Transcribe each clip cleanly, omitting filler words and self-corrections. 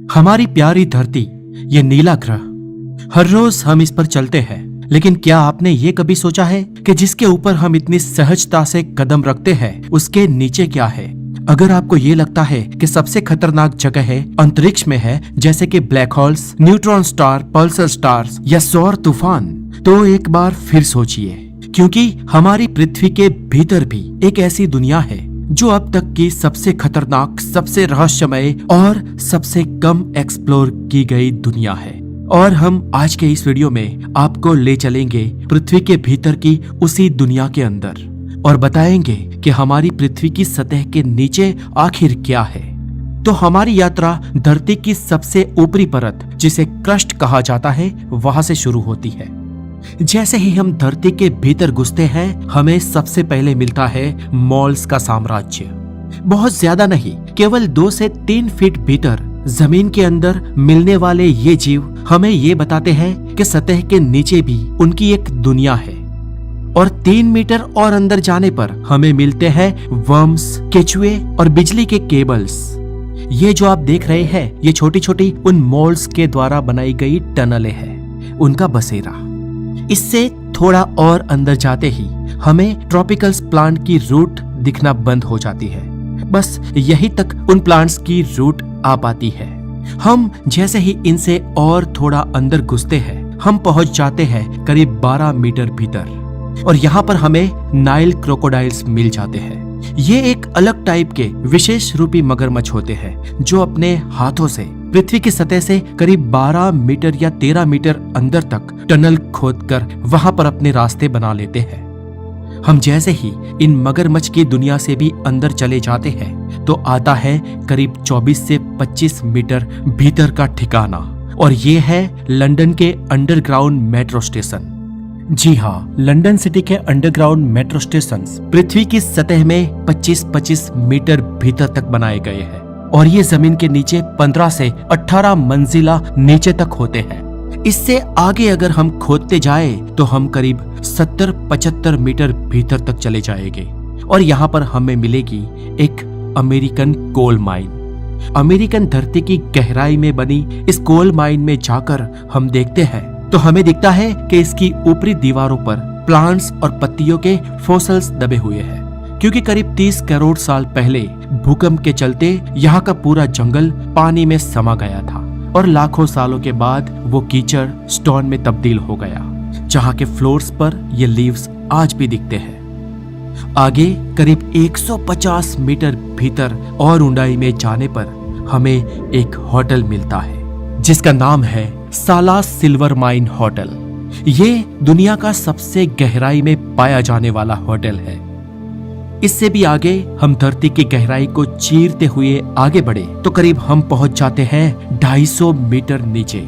हमारी प्यारी धरती, ये नीला ग्रह, हर रोज हम इस पर चलते हैं, लेकिन क्या आपने ये कभी सोचा है कि जिसके ऊपर हम इतनी सहजता से कदम रखते हैं उसके नीचे क्या है? अगर आपको ये लगता है कि सबसे खतरनाक जगह है अंतरिक्ष में है, जैसे कि black holes, neutron star, Pulsar stars या सौर तूफान, तो एक बार फिर सोचिए, क्योंकि हमारी पृथ्वी के भीतर भी एक ऐसी दुनिया है जो अब तक की सबसे खतरनाक, सबसे रहस्यमय और सबसे कम एक्सप्लोर की गई दुनिया है। और हम आज के इस वीडियो में आपको ले चलेंगे पृथ्वी के भीतर की उसी दुनिया के अंदर और बताएंगे कि हमारी पृथ्वी की सतह के नीचे आखिर क्या है। तो हमारी यात्रा धरती की सबसे ऊपरी परत, जिसे क्रस्ट कहा जाता है, वहां से शुरू होती है। जैसे ही हम धरती के भीतर घुसते हैं, हमें सबसे पहले मिलता है मोल्स का साम्राज्य। बहुत ज्यादा नहीं, केवल 2 से 3 फीट भीतर जमीन के अंदर मिलने वाले ये जीव हमें ये बताते हैं कि सतह के नीचे भी उनकी एक दुनिया है। और 3 मीटर और अंदर जाने पर हमें मिलते हैं वर्म्स, केचुए और बिजली के केबल्स। ये जो आप देख रहे हैं, ये छोटी छोटी उन मोल्स के द्वारा बनाई गई टनलें हैं, उनका बसेरा। इससे थोड़ा और अंदर जाते ही हमें ट्रॉपिकल प्लांट की रूट दिखना बंद हो जाती है। बस यही तक उन प्लांट्स की रूट आ पाती है। हम जैसे ही इनसे और थोड़ा अंदर घुसते हैं, हम पहुंच जाते हैं करीब 12 मीटर भीतर, और यहाँ पर हमें नाइल क्रोकोडाइल्स मिल जाते हैं। ये एक अलग टाइप के विशेष रूपी मगरमच्छ होते हैं जो अपने हाथों से पृथ्वी की सतह से करीब 12 मीटर या 13 मीटर अंदर तक टनल खोदकर वहां पर अपने रास्ते बना लेते हैं। हम जैसे ही इन मगरमच्छ की दुनिया से भी अंदर चले जाते हैं तो आता है करीब 24 से 25 मीटर भीतर का ठिकाना, और ये है लंदन के अंडरग्राउंड मेट्रो स्टेशन। जी हाँ, लंदन सिटी के अंडरग्राउंड मेट्रो स्टेशन पृथ्वी की सतह में 25-25 मीटर भीतर तक बनाए गए हैं, और ये जमीन के नीचे 15 से 18 मंजिला नीचे तक होते हैं। इससे आगे अगर हम खोदते जाए तो हम करीब 70-75 मीटर भीतर तक चले जाएंगे, और यहाँ पर हमें मिलेगी एक अमेरिकन कोल माइन। अमेरिकन धरती की गहराई में बनी इस कोल माइन में जाकर हम देखते हैं तो हमें दिखता है कि इसकी ऊपरी दीवारों पर प्लांट्स और पत्तियों के फॉसिल्स दबे हुए हैं, क्योंकि करीब 30 करोड़ साल पहले भूकंप के चलते यहाँ का पूरा जंगल पानी में समा गया था, और लाखों सालों के बाद वो कीचड़ स्टोन में तब्दील हो गया, जहाँ के फ्लोर्स पर ये लीव्स आज भी दिखते हैं। आगे करीब 150 मीटर भीतर और ऊंचाई में जाने पर हमें एक होटल मिलता है जिसका नाम है सालास सिल्वर माइन होटल। ये दुनिया का सबसे गहराई में पाया जाने वाला होटल है। इससे भी आगे हम धरती की गहराई को चीरते हुए आगे बढ़े तो करीब हम पहुंच जाते हैं 250 मीटर नीचे।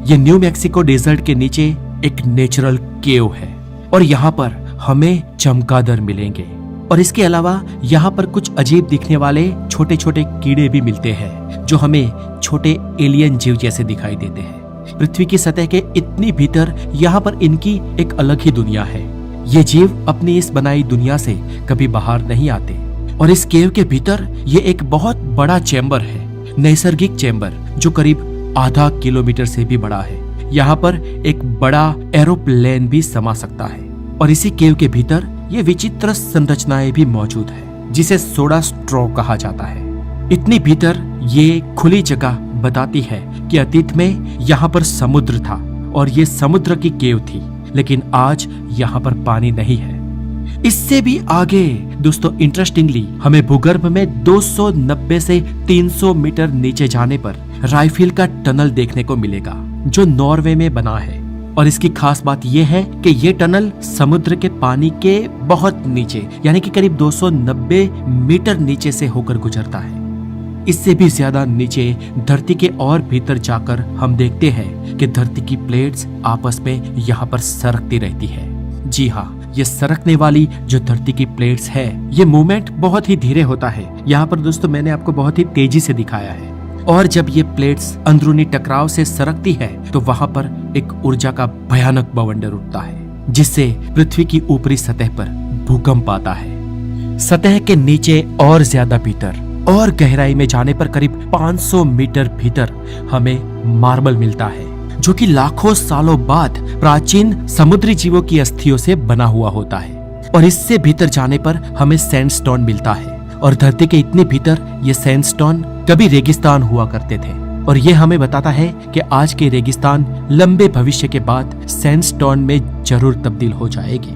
ये न्यू मैक्सिको डेजर्ट के नीचे एक नेचुरल केव है, और यहाँ पर हमें चमगादड़ मिलेंगे, और इसके अलावा यहाँ पर कुछ अजीब दिखने वाले छोटे छोटे कीड़े भी मिलते हैं जो हमें छोटे एलियन जीव जैसे दिखाई देते हैं। पृथ्वी की सतह के इतनी भीतर यहाँ पर इनकी एक अलग ही दुनिया है। ये जीव अपनी इस बनाई दुनिया से कभी बाहर नहीं आते, और इस केव के भीतर ये एक बहुत बड़ा चैम्बर है, नैसर्गिक चैम्बर, जो करीब आधा किलोमीटर से भी बड़ा है। यहाँ पर एक बड़ा एरोप्लेन भी समा सकता है, और इसी केव के भीतर ये विचित्र संरचनाएं भी मौजूद है जिसे सोडा स्ट्रॉ कहा जाता है। इतनी भीतर ये खुली जगह बताती है कि अतीत में यहाँ पर समुद्र था, और ये समुद्र की केव थी, लेकिन आज यहाँ पर पानी नहीं है। इससे भी आगे दोस्तों, इंटरेस्टिंगली हमें भूगर्भ में 290 से 300 मीटर नीचे जाने पर राइफिल का टनल देखने को मिलेगा जो नॉर्वे में बना है। और इसकी खास बात यह है कि ये टनल समुद्र के पानी के बहुत नीचे, यानी कि करीब 290 मीटर नीचे से होकर गुजरता है। इससे भी ज्यादा नीचे धरती के और भीतर जाकर हम देखते हैं कि धरती की प्लेट्स आपस में यहाँ पर सरकती रहती है। जी हाँ, ये सरकने वाली जो धरती की प्लेट्स है, ये मूवमेंट बहुत ही धीरे होता है। यहाँ पर दोस्तों मैंने आपको बहुत ही तेजी से दिखाया है, और जब ये प्लेट्स अंदरूनी टकराव से सरकती है तो वहां पर एक ऊर्जा का भयानक बवंडर उठता है, जिससे पृथ्वी की ऊपरी सतह पर भूकंप आता है। सतह के नीचे और ज्यादा भीतर और गहराई में जाने पर करीब 500 मीटर भीतर हमें मार्बल मिलता है, जो कि लाखों सालों बाद प्राचीन समुद्री जीवों की अस्थियों से बना हुआ होता है। और इससे भीतर जाने पर हमें सैंडस्टोन मिलता है। और धरती के इतने भीतर ये सैंडस्टोन कभी रेगिस्तान हुआ करते थे। और ये हमें बताता है कि आज के रेगिस्तान लंबे भविष्य के बाद सैंडस्टोन में जरूर तब्दील हो जाएगी।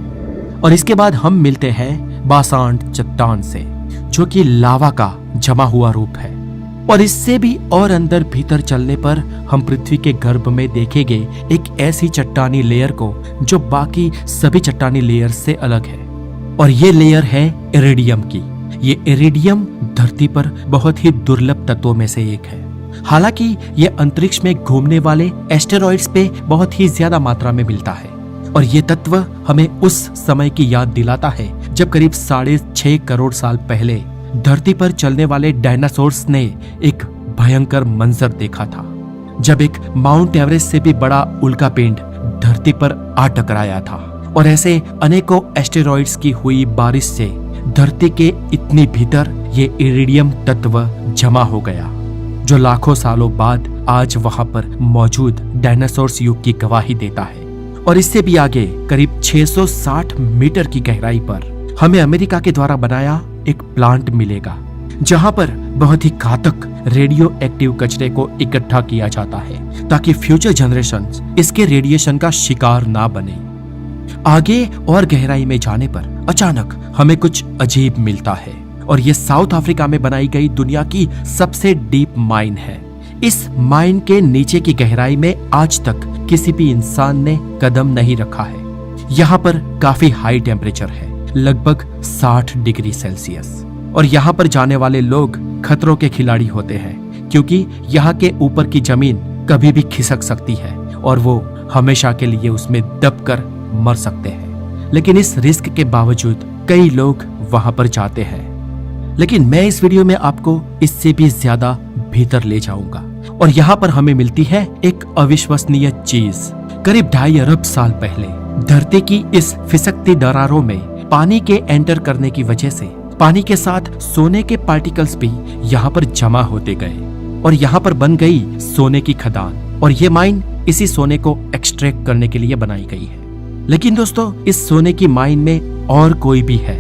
और इसके बाद हम मिलते हैं बासाल्ट चट्टान से, जो कि लावा का जमा हुआ रूप है। और इससे भी और अंदर भीतर चलने पर हम पृथ्वी के गर्भ में देखेंगे एक ऐसी चट्टानी लेयर को जो बाकी सभी चट्टानी लेयर से अलग है। और ये लेयर है इरिडियम की। ये इरिडियम धरती पर बहुत ही दुर्लभ तत्वों में से एक है। हालांकि ये अंतरिक्ष में घूमने वाले एस्टेरॉइड्स पे बहुत ही ज्यादा मात्रा में मिलता है। और ये तत्व हमें उस समय की याद दिलाता है जब करीब 6.5 करोड़ साल पहले धरती पर चलने वाले डायनासोर्स ने एक भयंकर मंजर देखा था, जब एक माउंट एवरेस्ट से भी बड़ा उल्कापिंड धरती पर आ टकराया था। और ऐसे अनेकों एस्टेरॉइड्स की हुई बारिश से धरती के इतनी भीतर ये इरिडियम तत्व जमा हो गया, जो लाखों सालों बाद आज वहां पर मौजूद डायनासोर्स युग की गवाही देता है। और इससे भी आगे करीब 660 मीटर की गहराई पर हमें अमेरिका के द्वारा बनाया एक प्लांट मिलेगा, जहां पर बहुत ही घातक रेडियो एक्टिव कचरे को इकट्ठा किया जाता है ताकि फ्यूचर जनरेशंस इसके रेडिएशन का शिकार ना बने। आगे और गहराई में जाने पर अचानक हमें कुछ अजीब मिलता है। और ये साउथ अफ्रीका में बनाई गई दुनिया की सबसे डीप माइन है। इस माइन के नीचे की गहराई में आज तक किसी भी इंसान ने कदम नहीं रखा है। यहाँ पर काफी हाई टेम्परेचर है, लगभग 60 डिग्री सेल्सियस। और यहाँ पर जाने वाले लोग खतरों के खिलाड़ी होते हैं, क्योंकि यहाँ के ऊपर की जमीन कभी भी खिसक सकती है और वो हमेशा के लिए उसमें दबकर मर सकते हैं। लेकिन इस रिस्क के बावजूद कई लोग वहां पर जाते हैं। लेकिन मैं इस वीडियो में आपको इससे भी ज्यादा भीतर ले जाऊंगा। और यहाँ पर हमें मिलती है एक अविश्वसनीय चीज। करीब 2.5 अरब साल पहले धरती की इस फिसकती दरारों में पानी के एंटर करने की वजह से पानी के साथ सोने के पार्टिकल्स भी यहाँ पर जमा होते गए और यहाँ पर बन गई सोने की खदान। और ये माइन इसी सोने को एक्सट्रैक्ट करने के लिए बनाई गई है। लेकिन दोस्तों, इस सोने की माइन में और कोई भी है।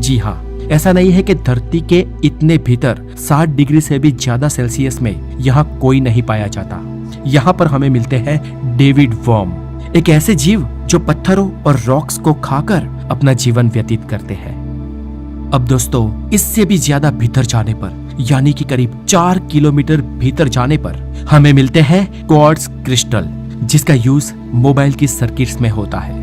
जी हाँ, ऐसा नहीं है कि धरती के इतने भीतर 60 डिग्री से भी ज्यादा सेल्सियस में यहाँ कोई नहीं पाया जाता। यहाँ पर हमें मिलते हैं डेविड वर्म, एक ऐसे जीव जो पत्थरों और रॉक्स को खाकर अपना जीवन व्यतीत करते हैं। अब दोस्तों, इससे भी ज्यादा भीतर जाने पर, यानी कि करीब 4 किलोमीटर भीतर जाने पर हमें मिलते हैं क्वार्ट्ज क्रिस्टल, जिसका यूज मोबाइल की सर्किट्स में होता है।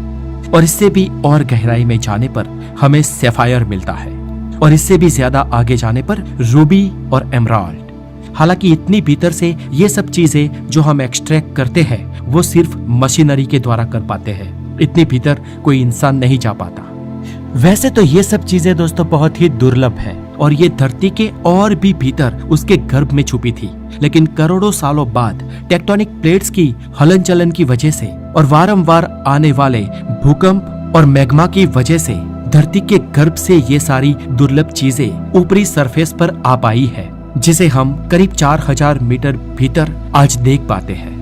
और इससे भी और गहराई में जाने पर हमें सैफायर मिलता है। और इससे भी ज्यादा आगे जाने पर रूबी और एमराल्ड। हालांकि इतनी भीतर से ये सब चीजें जो हम एक्सट्रैक्ट करते हैं वो सिर्फ मशीनरी के द्वारा कर पाते हैं। इतनी भीतर कोई इंसान नहीं जा पाता। वैसे तो ये सब चीजें दोस्तों बहुत ही दुर्लभ है और ये धरती के और भी भीतर उसके गर्भ में छुपी थी। लेकिन करोड़ों सालों बाद टेक्टोनिक प्लेट्स की हलन चलन की वजह से और वारंवार आने वाले भूकंप और मैग्मा की वजह से धरती के गर्भ से ये सारी दुर्लभ चीजें ऊपरी सरफेस पर आ पाई है, जिसे हम करीब 4000 मीटर भीतर आज देख पाते हैं।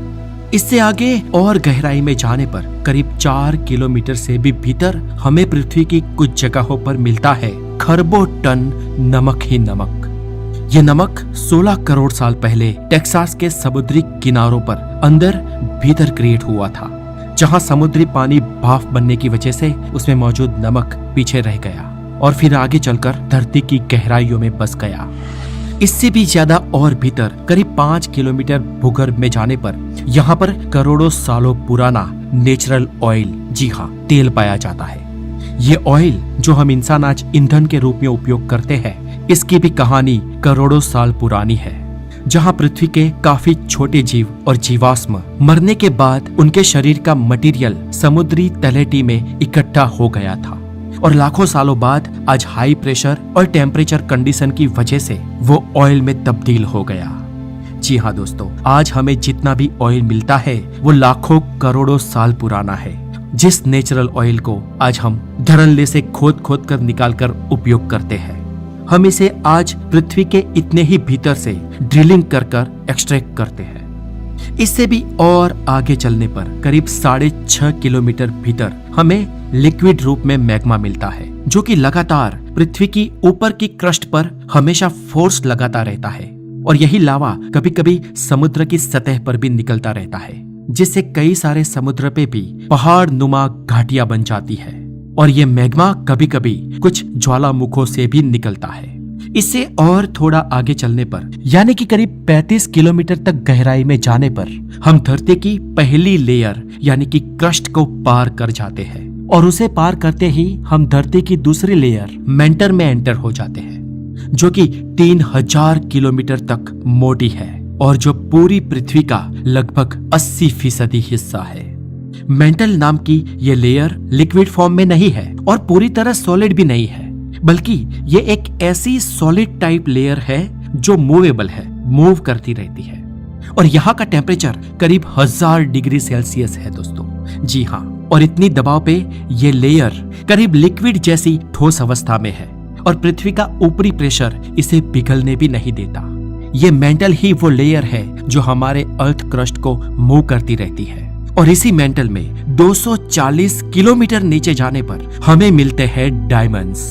इससे आगे और गहराई में जाने पर करीब 4 किलोमीटर से भी भीतर हमें पृथ्वी की कुछ जगहों पर मिलता है खरबों टन नमक ही नमक। ये नमक 16 करोड़ साल पहले टेक्सास के समुद्री किनारों पर अंदर भीतर क्रिएट हुआ था, जहां समुद्री पानी भाप बनने की वजह से उसमें मौजूद नमक पीछे रह गया और फिर आगे चलकर धरती की गहराइयों में बस गया। इससे भी ज्यादा और भीतर करीब 5 किलोमीटर भूगर्भ में जाने पर यहाँ पर करोड़ों सालों पुराना नेचुरल ऑयल, जी हाँ, तेल पाया जाता है। ये ऑयल जो हम इंसान आज ईंधन के रूप में उपयोग करते हैं, इसकी भी कहानी करोड़ों साल पुरानी है, जहाँ पृथ्वी के काफी छोटे जीव और जीवाश्म मरने के बाद उनके शरीर का मटेरियल समुद्री तलहटी में इकट्ठा हो गया था और लाखों सालों बाद आज हाई प्रेशर और टेम्परेचर कंडीशन की वजह से वो ऑयल में तब्दील हो गया। जी हाँ दोस्तों, आज हमें जितना भी ऑयल मिलता है वो लाखों करोड़ों साल पुराना है। जिस नेचुरल ऑयल को आज हम धड़ल्ले से खोद खोद कर निकाल कर उपयोग करते हैं, हम इसे आज पृथ्वी के इतने ही भीतर से ड्रिलिंग कर कर एक्सट्रैक्ट करते हैं। इससे भी और आगे चलने पर करीब 6.5 किलोमीटर भीतर हमें लिक्विड रूप में मैग्मा मिलता है, जो कि लगातार पृथ्वी की ऊपर की क्रस्ट पर हमेशा फोर्स लगाता रहता है। और यही लावा कभी कभी समुद्र की सतह पर भी निकलता रहता है, जिससे कई सारे समुद्र पे भी पहाड़ नुमा घाटियां बन जाती है। और ये मैग्मा कभी कभी कुछ ज्वालामुखों से भी निकलता है। इससे और थोड़ा आगे चलने पर यानी कि करीब 35 किलोमीटर तक गहराई में जाने पर हम धरती की पहली लेयर यानी कि क्रस्ट को पार कर जाते हैं। और उसे पार करते ही हम धरती की दूसरी लेयर मेंटर में एंटर हो जाते हैं, जो कि 3000 किलोमीटर तक मोटी है और जो पूरी पृथ्वी का लगभग 80% हिस्सा है। मेंटल नाम की ये लेयर लिक्विड फॉर्म में नहीं है और पूरी तरह सॉलिड भी नहीं है, बल्कि ये एक ऐसी सॉलिड टाइप लेयर है जो मूवेबल है, मूव करती रहती है। और यहाँ का टेम्परेचर करीब 1000 डिग्री सेल्सियस है दोस्तों। जी हाँ, और इतनी दबाव पे ये लेयर करीब लिक्विड जैसी ठोस अवस्था में है और पृथ्वी का ऊपरी प्रेशर इसे पिघलने भी नहीं देता। ये मेंटल ही वो लेयर है जो हमारे अर्थ क्रस्ट को मूव करती रहती है। और इसी मेंटल में 240 किलोमीटर नीचे जाने पर हमें मिलते हैं डायमंड्स,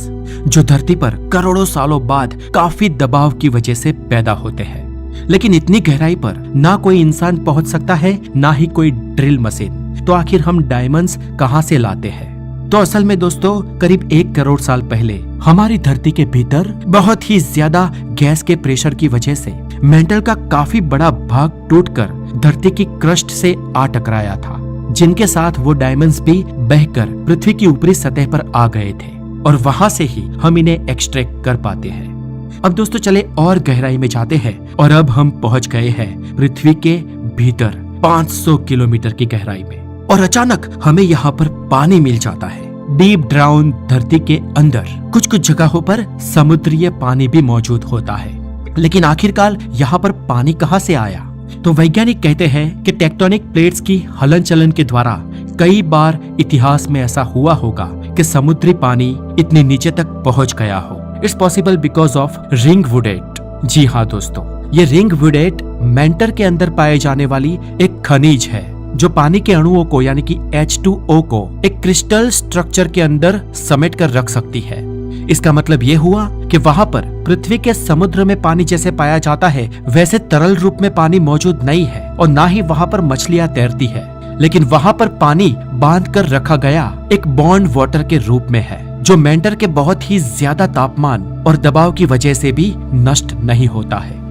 जो धरती पर करोड़ों सालों बाद काफी दबाव की वजह से पैदा होते हैं। लेकिन इतनी गहराई पर ना कोई इंसान पहुंच सकता है, ना ही कोई ड्रिल मशीन। तो आखिर हम डायमंड्स कहां से लाते हैं? तो असल में दोस्तों करीब 1 करोड़ साल पहले हमारी धरती के भीतर बहुत ही ज्यादा गैस के प्रेशर की वजह से मेंटल का काफी बड़ा भाग टूटकर धरती की क्रस्ट से आ टकराया था, जिनके साथ वो डायमंड्स भी बहकर पृथ्वी की ऊपरी सतह पर आ गए थे और वहां से ही हम इन्हें एक्सट्रैक्ट कर पाते हैं। अब दोस्तों चले और गहराई में जाते हैं और अब हम पहुंच गए हैं पृथ्वी के भीतर 500 किलोमीटर की गहराई में। और अचानक हमें यहाँ पर पानी मिल जाता है। डीप डाउन धरती के अंदर कुछ कुछ जगहों पर समुद्रीय पानी भी मौजूद होता है। लेकिन आखिरकार यहाँ पर पानी कहाँ से आया? तो वैज्ञानिक कहते हैं कि टेक्टोनिक प्लेट्स की हलन चलन के द्वारा कई बार इतिहास में ऐसा हुआ होगा कि समुद्री पानी इतने नीचे तक पहुंच गया हो। It's possible because of ringwoodite. जी हाँ दोस्तों, ये रिंग वुडेट मेंटर के अंदर पाए जाने वाली एक खनिज है जो पानी के अणुओं को यानी कि H2O को एक क्रिस्टल स्ट्रक्चर के अंदर समेट कर रख सकती है। इसका मतलब ये हुआ कि वहाँ पर पृथ्वी के समुद्र में पानी जैसे पाया जाता है वैसे तरल रूप में पानी मौजूद नहीं है और ना ही वहाँ पर मछलियाँ तैरती है, लेकिन वहाँ पर पानी बांध कर रखा गया एक बॉन्ड वाटर के रूप में है, जो मेंटर के बहुत ही ज्यादा तापमान और दबाव की वजह से भी नष्ट नहीं होता है।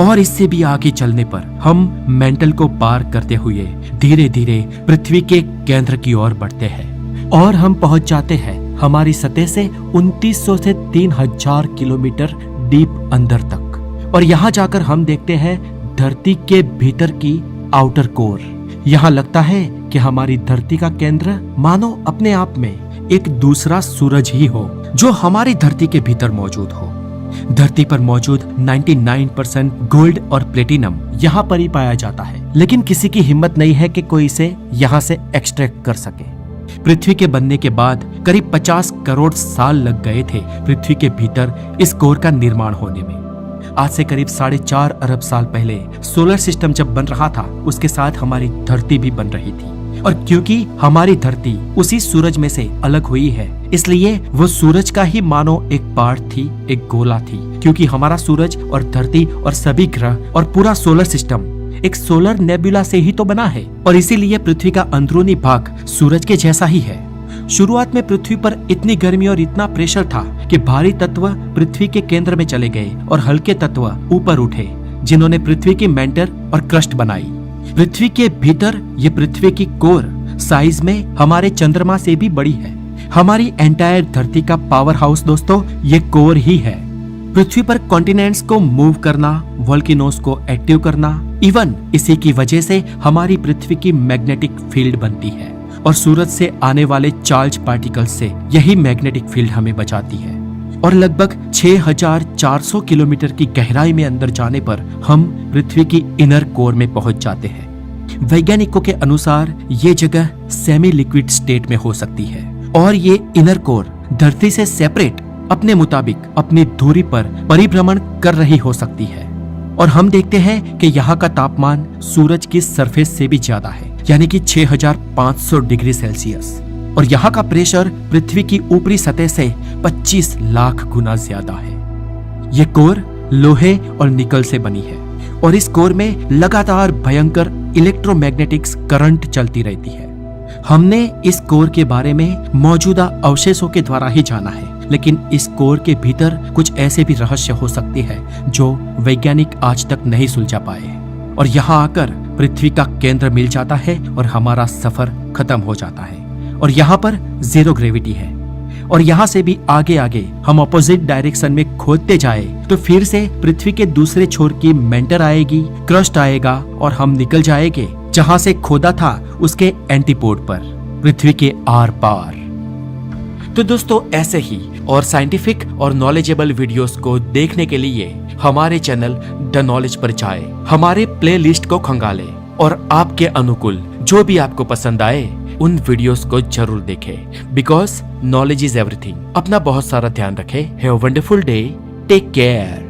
और इससे भी आगे चलने पर हम मेंटल को पार करते हुए धीरे धीरे पृथ्वी के केंद्र की ओर बढ़ते हैं और हम पहुंच जाते हैं हमारी सतह से 2900 से 3000 किलोमीटर डीप अंदर तक। और यहाँ जाकर हम देखते हैं धरती के भीतर की आउटर कोर। यहाँ लगता है कि हमारी धरती का केंद्र मानो अपने आप में एक दूसरा सूरज ही हो जो हमारी धरती के भीतर मौजूद हो। धरती पर मौजूद 99% गोल्ड और प्लेटिनम यहाँ पर ही पाया जाता है, लेकिन किसी की हिम्मत नहीं है कि कोई इसे यहाँ से एक्सट्रैक्ट कर सके। पृथ्वी के बनने के बाद करीब 50 करोड़ साल लग गए थे पृथ्वी के भीतर इस कोर का निर्माण होने में। आज से करीब 4.5 अरब साल पहले सोलर सिस्टम जब बन रहा था, उसके साथ हमारी धरती भी बन रही थी। और क्योंकि हमारी धरती उसी सूरज में से अलग हुई है, इसलिए वो सूरज का ही मानो एक पार्ट थी, एक गोला थी। क्योंकि हमारा सूरज और धरती और सभी ग्रह और पूरा सोलर सिस्टम एक सोलर नेबुला से ही तो बना है और इसीलिए पृथ्वी का अंदरूनी भाग सूरज के जैसा ही है। शुरुआत में पृथ्वी पर इतनी गर्मी और इतना प्रेशर था कि भारी तत्व पृथ्वी के केंद्र में चले गए और हल्के तत्व ऊपर उठे, जिन्होंने पृथ्वी की मेंटर और क्रस्ट बनाई। पृथ्वी के भीतर ये पृथ्वी की कोर साइज में हमारे चंद्रमा से भी बड़ी है। हमारी एंटायर धरती का पावर हाउस दोस्तों ये कोर ही है। पृथ्वी पर कॉन्टिनेंट्स को मूव करना, वोल्केनोस को एक्टिव करना, इवन इसी की वजह से हमारी पृथ्वी की मैग्नेटिक फील्ड बनती है और सूरज से आने वाले चार्ज पार्टिकल्स से यही मैग्नेटिक फील्ड हमें बचाती है। और लगभग 6400 किलोमीटर की गहराई में अंदर जाने पर हम पृथ्वी की इनर कोर में पहुंच जाते हैं। वैज्ञानिकों के अनुसार ये जगह सेमी लिक्विड स्टेट में हो सकती है और ये इनर कोर धरती से सेपरेट अपने मुताबिक अपनी दूरी पर परिभ्रमण कर रही हो सकती है। और हम देखते हैं कि यहाँ का तापमान सूरज की सरफेस से भी ज्यादा है, यानी कि 6500 डिग्री सेल्सियस। और यहाँ का प्रेशर पृथ्वी की ऊपरी सतह से 25 लाख गुना ज्यादा है। ये कोर लोहे और निकल से बनी है और इस कोर में लगातार भयंकर इलेक्ट्रोमैग्नेटिक्स करंट चलती रहती है। हमने इस कोर के बारे में मौजूदा अवशेषों के द्वारा ही जाना है, लेकिन इस कोर के भीतर कुछ ऐसे भी रहस्य हो सकते हैं जो वैज्ञानिक आज तक नहीं सुलझा पाए। और यहाँ आकर पृथ्वी का केंद्र मिल जाता है और हमारा सफर खत्म हो जाता है। और यहाँ पर जीरो ग्रेविटी है और यहाँ से भी आगे आगे हम अपोजिट डायरेक्शन में खोदते जाए तो फिर से पृथ्वी के दूसरे छोर की मेंटर आएगी, क्रस्ट आएगा और हम निकल जाएंगे जहाँ से खोदा था उसके एंटीपोड पर, पृथ्वी के आर पार। तो दोस्तों, ऐसे ही और साइंटिफिक और नॉलेजेबल वीडियोस को देखने के लिए हमारे चैनल द नॉलेज पर जाए, हमारे प्लेलिस्ट को खंगाले और आपके अनुकूल जो भी आपको पसंद आए उन वीडियोस को जरूर देखें। Because knowledge is everything. अपना बहुत सारा ध्यान रखें। Have a wonderful day. Take care.